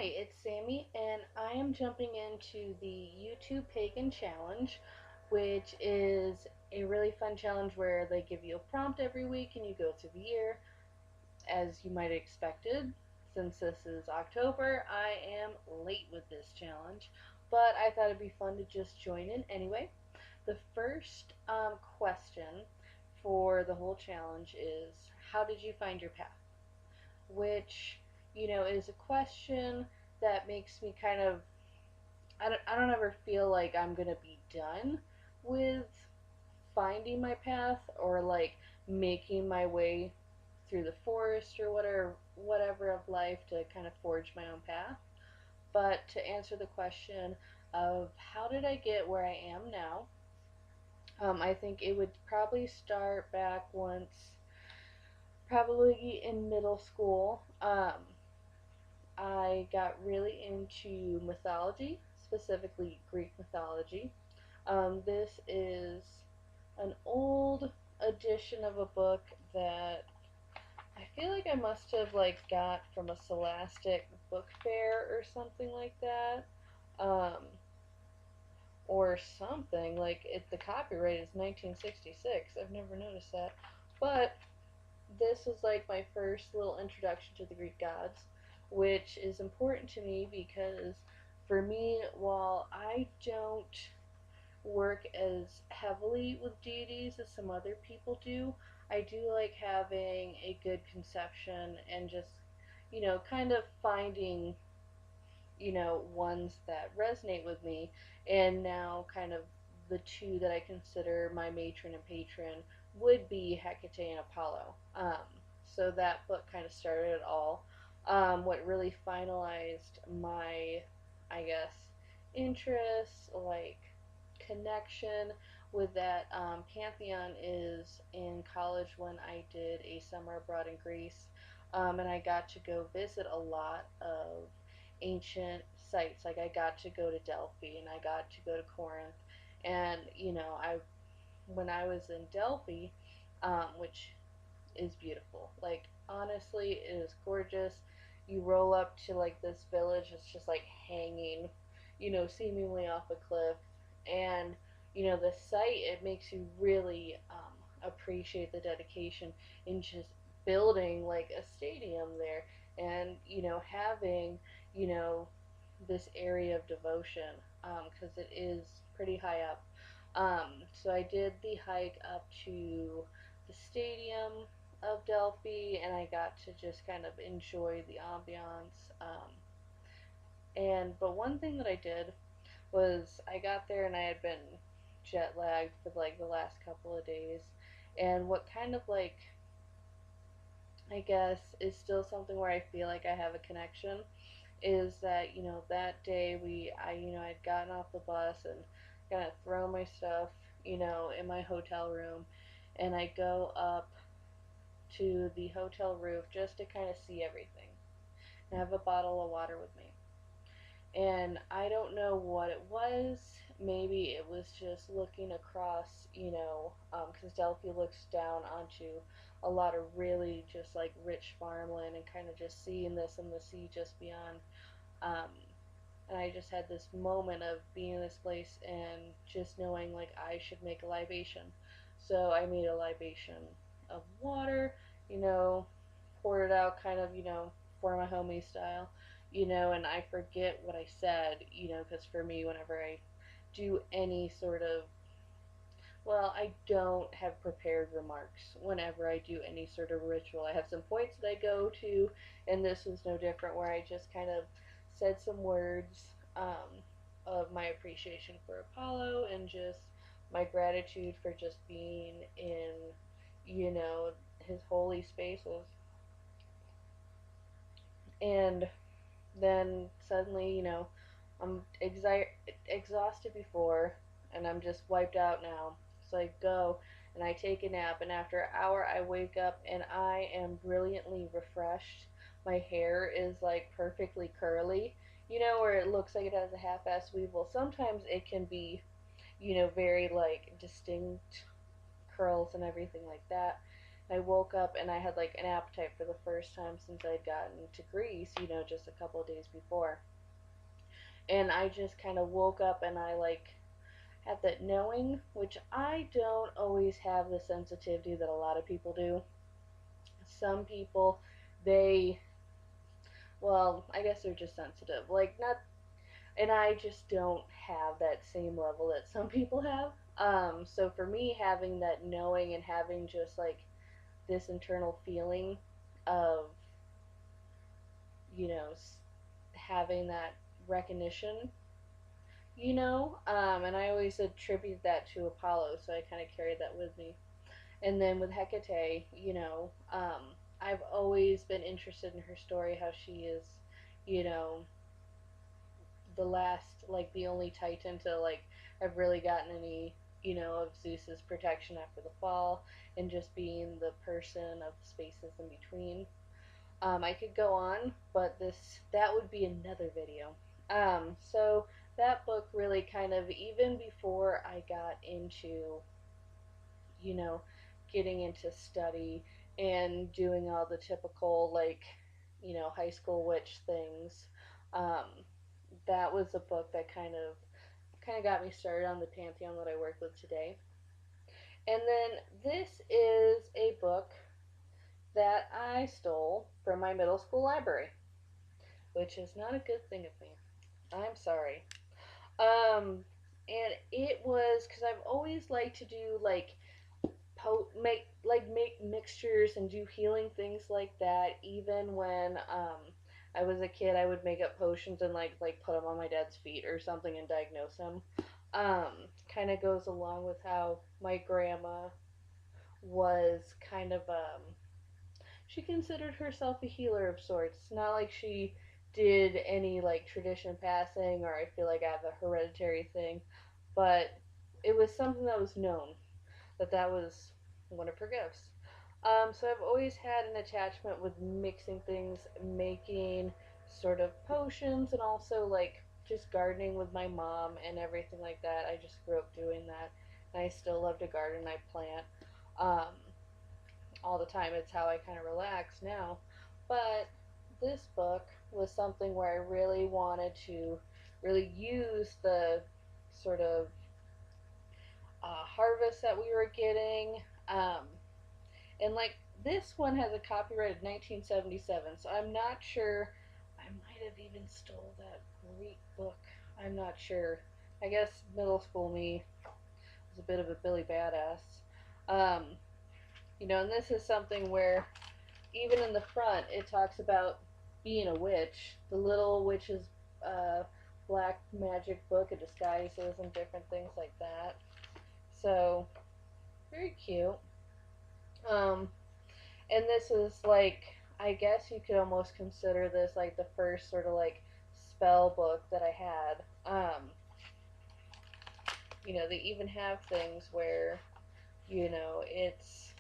Hi, it's Sammy, and I am jumping into the YTPaganChallenge, which is a really fun challenge where they give you a prompt every week and you go through the year. As you might have expected, since this is October, I am late with this challenge, but I thought it'd be fun to just join in anyway. The first question for the whole challenge is, how did you find your path? Which, is a question that makes me kind of, I don't ever feel like I'm going to be done with finding my path or like making my way through the forest or whatever of life to kind of forge my own path. But to answer the question of how did I get where I am now, I think it would probably start back once, probably in middle school. I got really into mythology, specifically Greek mythology. This is an old edition of a book that I feel like I must have got from a Scholastic book fair or something like that. Um, or something the copyright is 1966. I've never noticed that, but this was like my first little introduction to the Greek gods, which is important to me because for me, while I don't work as heavily with deities as some other people do, I do like having a good conception and just, kind of finding, ones that resonate with me. And now, kind of, the two that I consider my matron and patron would be Hecate and Apollo. So that book kind of started it all. What really finalized my, I guess, interest, connection with that pantheon is in college when I did a summer abroad in Greece, and I got to go visit a lot of ancient sites. Like I got to go to Delphi and I got to go to Corinth, and I when I was in Delphi, which is beautiful. Like honestly, it is gorgeous. You roll up to this village. It's just hanging, seemingly off a cliff, and the site. It makes you really appreciate the dedication in just building a stadium there, and having you know this area of devotion because it is pretty high up. So I did the hike up to the stadium of Delphi, and I got to just kind of enjoy the ambiance. And but one thing that I did was I got there and I had been jet lagged for the last couple of days, and what kind of I guess is still something where I feel like I have a connection is that that day I'd gotten off the bus and kind of thrown my stuff in my hotel room, and I go up to the hotel roof just to kind of see everything. I have a bottle of water with me. And I don't know what it was. Maybe it was just looking across, because Delphi looks down onto a lot of really just rich farmland and kind of just seeing this and the sea just beyond. Um, and I just had this moment of being in this place and just knowing I should make a libation. So I made a libation of water, you know, poured it out kind of, for my homie style, and I forget what I said, because for me, whenever I do any sort of, well, I don't have prepared remarks whenever I do any sort of ritual. I have some points that I go to, and this was no different, where I just kind of said some words of my appreciation for Apollo and just my gratitude for just being in, his holy spaces. And then suddenly, I'm exhausted before, and I'm just wiped out now. So I go and I take a nap, and after an hour, I wake up and I am brilliantly refreshed. My hair is perfectly curly, where it looks like it has a half-ass weave. Well, sometimes it can be, very distinct curls and everything like that. I woke up and I had like an appetite for the first time since I'd gotten to Greece, just a couple of days before. And I just kind of woke up and I like had that knowing, which I don't always have the sensitivity that a lot of people do. Some people, they, well, I guess they're just sensitive. Like, not, and I just don't have that same level that some people have. So for me, having that knowing and having just like this internal feeling of, you know, having that recognition, and I always attribute that to Apollo, so I kind of carried that with me. And then with Hecate, I've always been interested in her story, how she is, you know, the last, like the only Titan to like have really gotten any, of Zeus's protection after the fall, and just being the person of the spaces in between. I could go on, but that would be another video. So that book really kind of, even before I got into, you know, getting into study and doing all the typical like, high school witch things. Um, that was a book that kind of got me started on the pantheon that I work with today. And then this is a book that I stole from my middle school library, which is not a good thing of me. I'm sorry. And it was because I've always liked to do like make mixtures and do healing things like that. Even when I was a kid, I would make up potions and like put them on my dad's feet or something and diagnose him. Kind of goes along with how my grandma was kind of she considered herself a healer of sorts. It's not like she did any like tradition passing, or I feel like I have a hereditary thing, but it was something that was known that was one of her gifts. So I've always had an attachment with mixing things, making sort of potions, and also like just gardening with my mom and everything like that. I just grew up doing that, and I still love to garden. I plant um, all the time. It's how I kind of relax now. But this book was something where I really wanted to really use the sort of harvest that we were getting. Um, and like this one has a copyright of 1977, so I'm not sure. I might have even stole that Greek book. I'm not sure. I guess middle school me was a bit of a Billy Badass. Um, and this is something where even in the front it talks about being a witch. The little witch's black magic book of disguises and different things like that. So very cute. Um, and this is like, I guess you could almost consider this like the first sort of like spell book that I had. They even have things where it's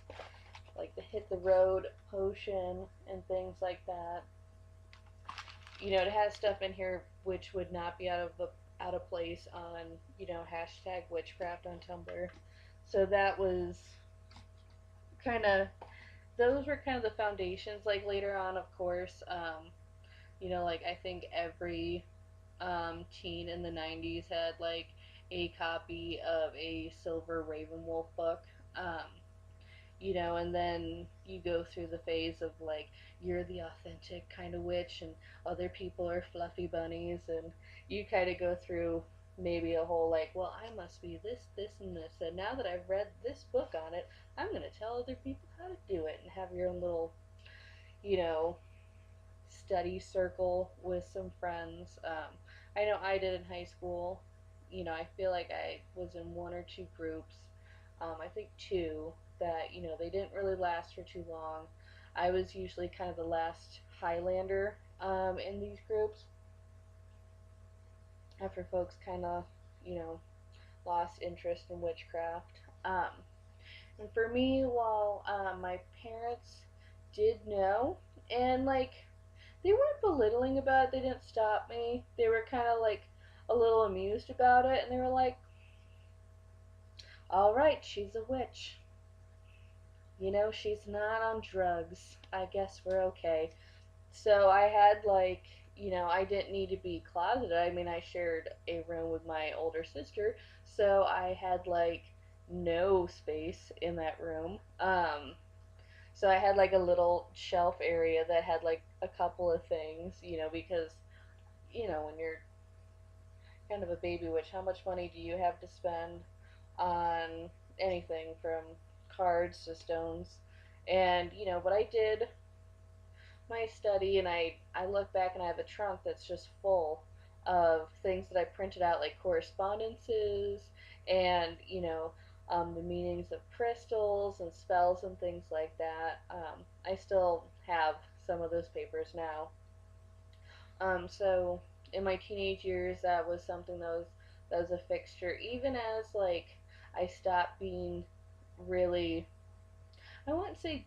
like the hit the road potion and things like that. It has stuff in here which would not be out of place on hashtag witchcraft on Tumblr. So that was kind of those were kind of the foundations. Like later on, of course, like I think every teen in the 90s had like a copy of a Silver Ravenwolf book. Um, and then you go through the phase of like you're the authentic kind of witch and other people are fluffy bunnies, and you kind of go through maybe a whole like, well, I must be this, and this, and now that I've read this book on it, I'm going to tell other people how to do it, and have your own little, you know, study circle with some friends. I know I did in high school. I feel like I was in one or two groups. I think two that they didn't really last for too long. I was usually kind of the last Highlander in these groups after folks kind of lost interest in witchcraft. And for me, while my parents did know, and like they weren't belittling about it, they didn't stop me. They were kind of like a little amused about it, and they were like, "All right, she's a witch." she's not on drugs. I guess we're okay. So I had like, I didn't need to be closeted. I mean, I shared a room with my older sister, so I had like no space in that room. So I had like a little shelf area that had like a couple of things, because when you're kind of a baby witch, how much money do you have to spend on anything from cards to stones? And but I did my study, and I look back and I have a trunk that's just full of things that I printed out, like correspondences and the meanings of crystals and spells and things like that. I still have some of those papers now. So in my teenage years, that was something that was a fixture. Even as like I stopped being really, I wouldn't say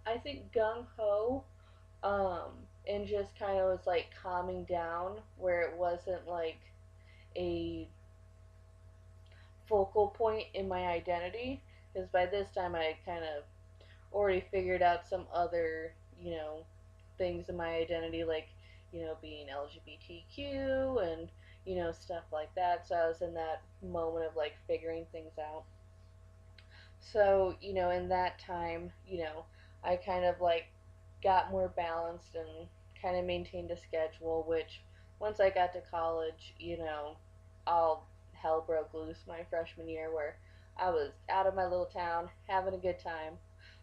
I think gung ho, and just kind of was like calming down, where it wasn't like a focal point in my identity, because by this time I kind of already figured out some other things in my identity, like being LGBTQ and stuff like that. So I was in that moment of like figuring things out. So, in that time, I kind of like got more balanced and kind of maintained a schedule, which once I got to college, all hell broke loose my freshman year, where I was out of my little town having a good time.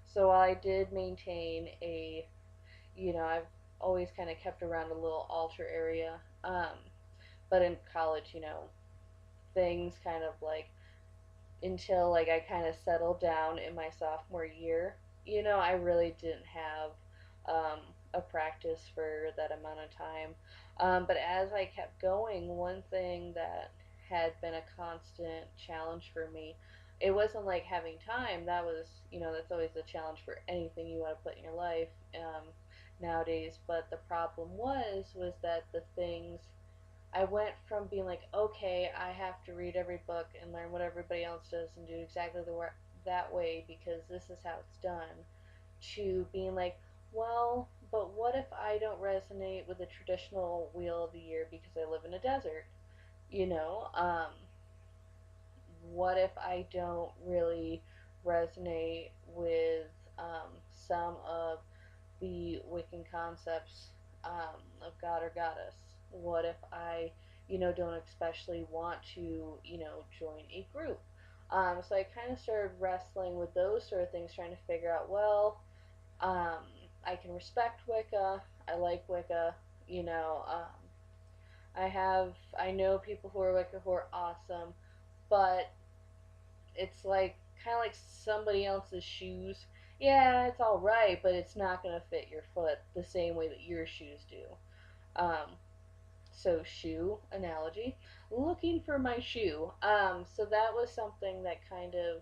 So while I did maintain I've always kind of kept around a little altar area. But in college, things kind of like until like I kind of settled down in my sophomore year. I really didn't have a practice for that amount of time. But as I kept going, one thing that had been a constant challenge for me, it wasn't like having time. That was, that's always a challenge for anything you want to put in your life nowadays. But the problem was that the things I went from being like, okay, I have to read every book and learn what everybody else does and do exactly that way because this is how it's done, to being like, well, but what if I don't resonate with the traditional wheel of the year because I live in a desert? You know, um, what if I don't really resonate with some of the Wiccan concepts of God or Goddess? What if I, don't especially want to, join a group? So I kind of started wrestling with those sort of things, trying to figure out, well, um, I can respect Wicca. I like Wicca. You know, I know people who are Wicca who are awesome, but it's like kind of like somebody else's shoes. Yeah, it's all right, but it's not gonna fit your foot the same way that your shoes do. Um, so shoe analogy, looking for my shoe. So that was something that kind of,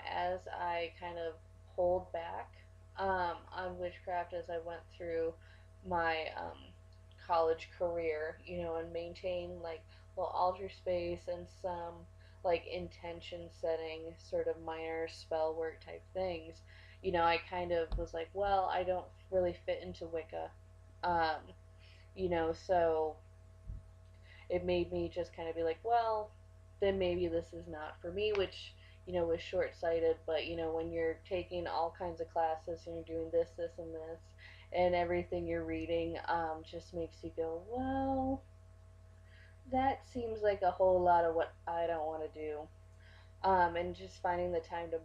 as I kind of pulled back on witchcraft as I went through my college career, and maintained like little altar space and some like intention setting, sort of minor spell work type things. I kind of was like, well, I don't really fit into Wicca. Um, so it made me just kind of be like, well, then maybe this is not for me, which, was short sighted. But, when you're taking all kinds of classes and you're doing this, this, and this, and everything you're reading just makes you go, well, that seems like a whole lot of what I don't want to do. And just finding the time to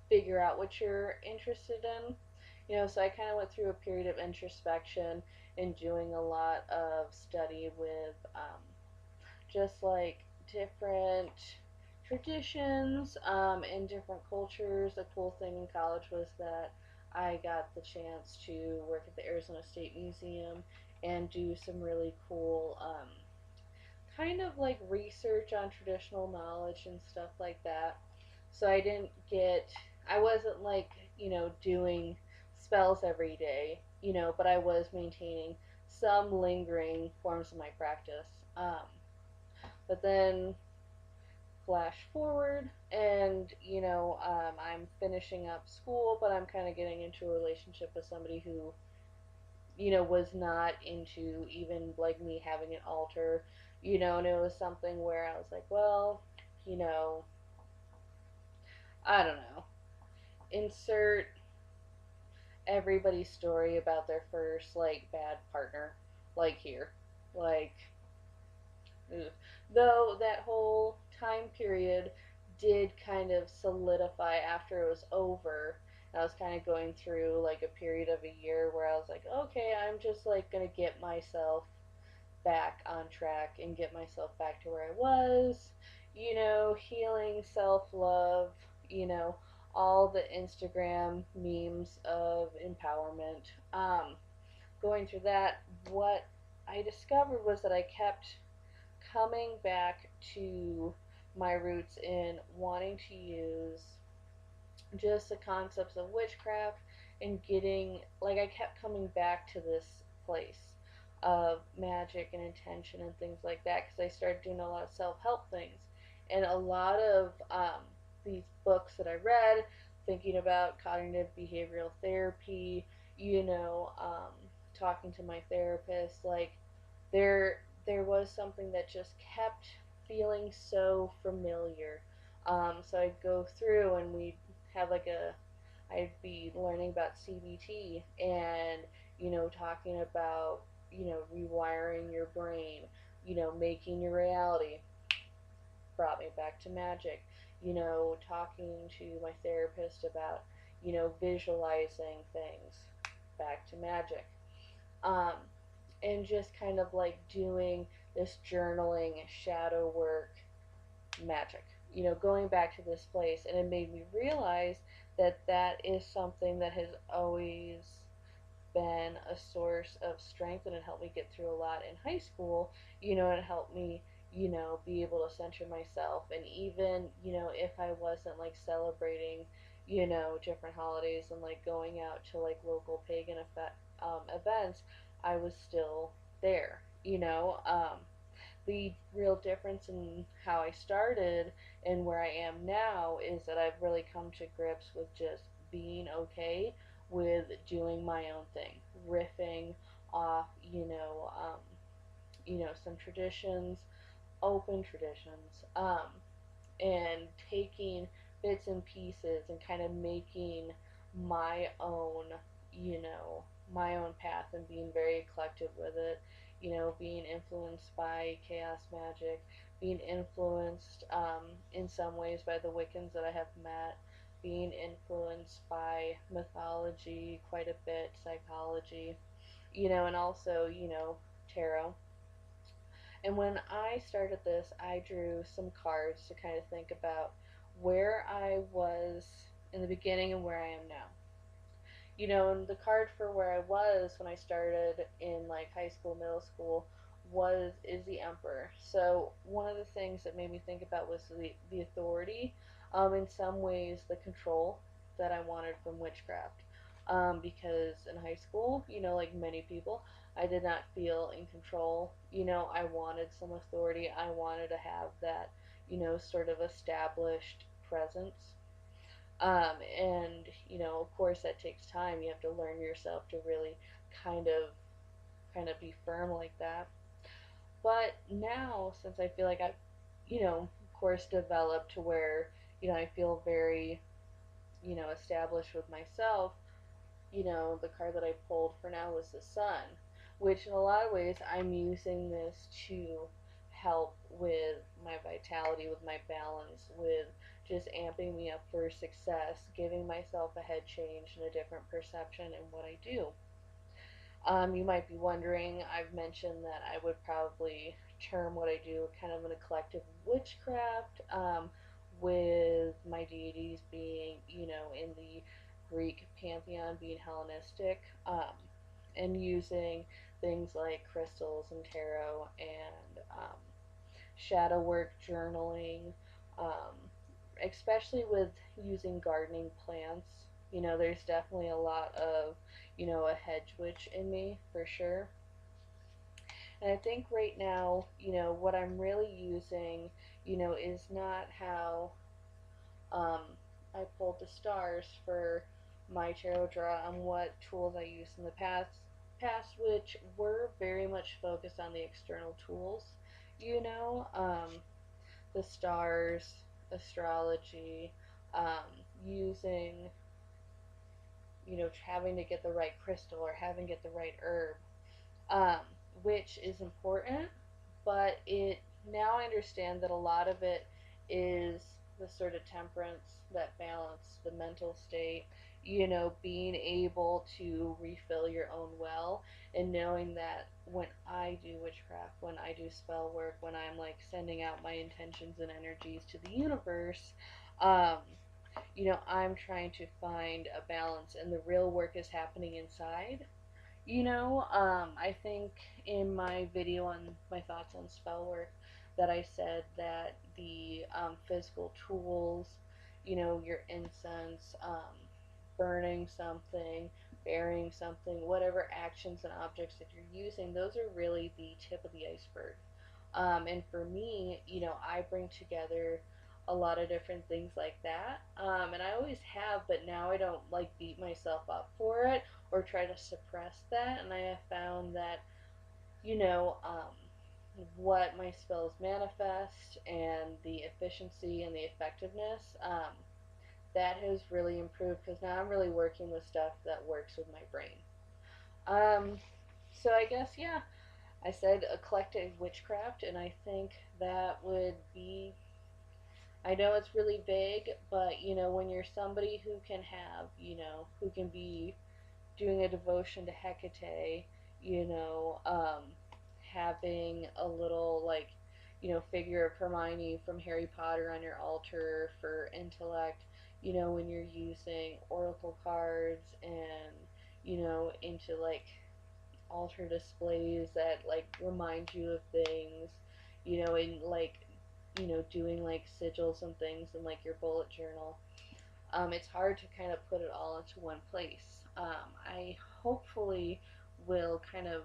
figure out what you're interested in. So I kind of went through a period of introspection and doing a lot of study with just like different traditions in different cultures. The cool thing in college was that I got the chance to work at the Arizona State Museum and do some really cool kind of like research on traditional knowledge and stuff like that. So I wasn't like, doing spells every day, but I was maintaining some lingering forms of my practice. But then flash forward, and I'm finishing up school, but I'm kind of getting into a relationship with somebody who was not into even like me having an altar, and it was something where I was like, well, you know, I don't know. Insert everybody's story about their first like bad partner, like here, like, ugh. Though that whole time period did kind of solidify after it was over. I was kind of going through like a period of a year where I was like, okay, I'm just like gonna get myself back on track and get myself back to where I was, healing, self love, you know, all the Instagram memes of empowerment. Going through that, what I discovered was that I kept coming back to my roots in wanting to use just the concepts of witchcraft and getting like I kept coming back to this place of magic and intention and things like that because I started doing a lot of self-help things and a lot of these books that I read thinking about cognitive behavioral therapy, talking to my therapist, like there was something that just kept feeling so familiar. So I'd go through and we'd have like I'd be learning about CBT and, talking about, rewiring your brain, making your reality. Brought me back to magic, talking to my therapist about, visualizing things. Back to magic. Um, and just kind of like doing this journaling, shadow work, magic. Going back to this place, and it made me realize that that is something that has always been a source of strength, and it helped me get through a lot in high school. And it helped me, be able to center myself, and even, if I wasn't like celebrating, different holidays and like going out to like local pagan events, I was still there. The real difference in how I started and where I am now is that I've really come to grips with just being okay with doing my own thing, riffing off, some traditions, open traditions, and taking bits and pieces and kind of making my own, you know, my own path and being very eclectic with it. Being influenced by chaos magic, being influenced in some ways by the Wiccans that I have met, being influenced by mythology quite a bit, psychology, and also, tarot. And when I started this, I drew some cards to kind of think about where I was in the beginning and where I am now. And the card for where I was when I started in like high school, middle school is the Emperor. So one of the things that made me think about was the authority, in some ways the control that I wanted from witchcraft. Because in high school, like many people, I did not feel in control. I wanted some authority. I wanted to have that, sort of established presence. And of course that takes time. You have to learn yourself to really kind of be firm like that. But now, since I feel like I've, of course, developed to where, I feel very, established with myself, the card that I pulled for now was the Sun, which in a lot of ways I'm using this to help with my vitality, with my balance, with just amping me up for success, giving myself a head change and a different perception in what I do. You might be wondering, I've mentioned that I would probably term what I do kind of an eclectic witchcraft, with my deities being, in the Greek pantheon, being Hellenistic, and using things like crystals and tarot and shadow work, journaling, um, especially with using gardening plants. There's definitely a lot of, a hedge witch in me for sure. And I think right now, what I'm really using, is not how um, I pulled the stars for my tarot draw and what tools I used in the past, which were very much focused on the external tools, the stars, astrology, using, having to get the right crystal or having to get the right herb, um, which is important, but it now I understand that a lot of it is the sort of temperance, that balance, the mental state, being able to refill your own well, and knowing that when I do witchcraft, when I do spell work, when I'm like sending out my intentions and energies to the universe, um, I'm trying to find a balance, and the real work is happening inside. I think in my video on my thoughts on spell work that I said that the physical tools, your incense, burning something, burying something, whatever actions and objects that you're using, those are really the tip of the iceberg. And for me, I bring together a lot of different things like that. And I always have, but now I don't like beat myself up for it or try to suppress that. And I have found that, you know, um, what my spells manifest and the efficiency and the effectiveness, that has really improved because now I'm really working with stuff that works with my brain. Um, so I guess, yeah, I said eclectic witchcraft, and I think that would be. I know it's really vague, but when you're somebody who can have, who can be doing a devotion to Hecate, you know, um, having a little like, figure of Hermione from Harry Potter on your altar for intellect, when you're using oracle cards and, into like altar displays that like remind you of things, and like, doing like sigils and things in like your bullet journal. It's hard to kind of put it all into one place. I hopefully will kind of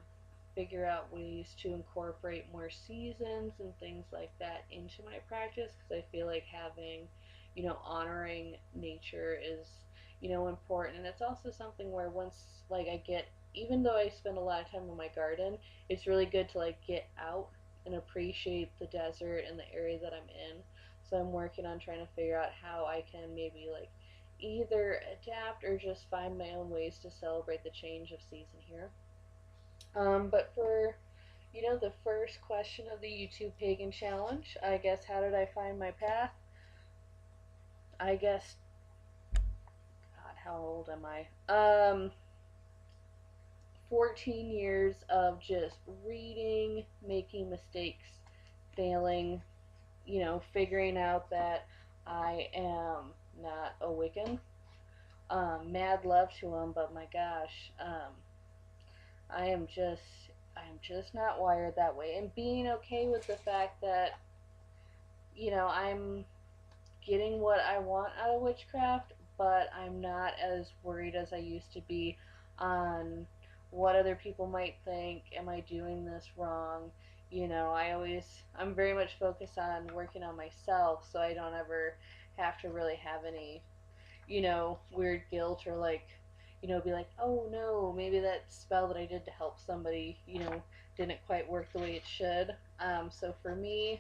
figure out ways to incorporate more seasons and things like that into my practice because I feel like having, honoring nature is, important. And it's also something where once, like, I get, even though I spend a lot of time in my garden, it's really good to, like, get out and appreciate the desert and the area that I'm in. So I'm working on trying to figure out how I can maybe, like, either adapt or just find my own ways to celebrate the change of season here. But for, the first question of the YouTube Pagan Challenge, I guess, how did I find my path? I guess, God, how old am I? 14 years of just reading, making mistakes, failing, figuring out that I am not a Wiccan. Mad love to him, but my gosh, I am just I'm just not wired that way. And being okay with the fact that, I'm getting what I want out of witchcraft, but I'm not as worried as I used to be on what other people might think. Am I doing this wrong? I'm very much focused on working on myself so I don't ever have to really have any, weird guilt or like, be like, oh no, maybe that spell that I did to help somebody, didn't quite work the way it should. So for me,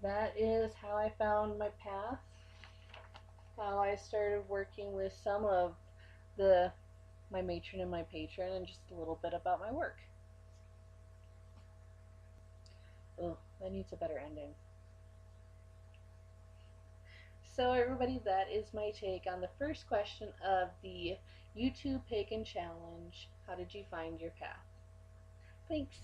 that is how I found my path, how I started working with some of the my matron and my patron, and just a little bit about my work. Ugh, that needs a better ending. So everybody, that is my take on the first question of the YouTube Pagan Challenge. How did you find your path? Thanks.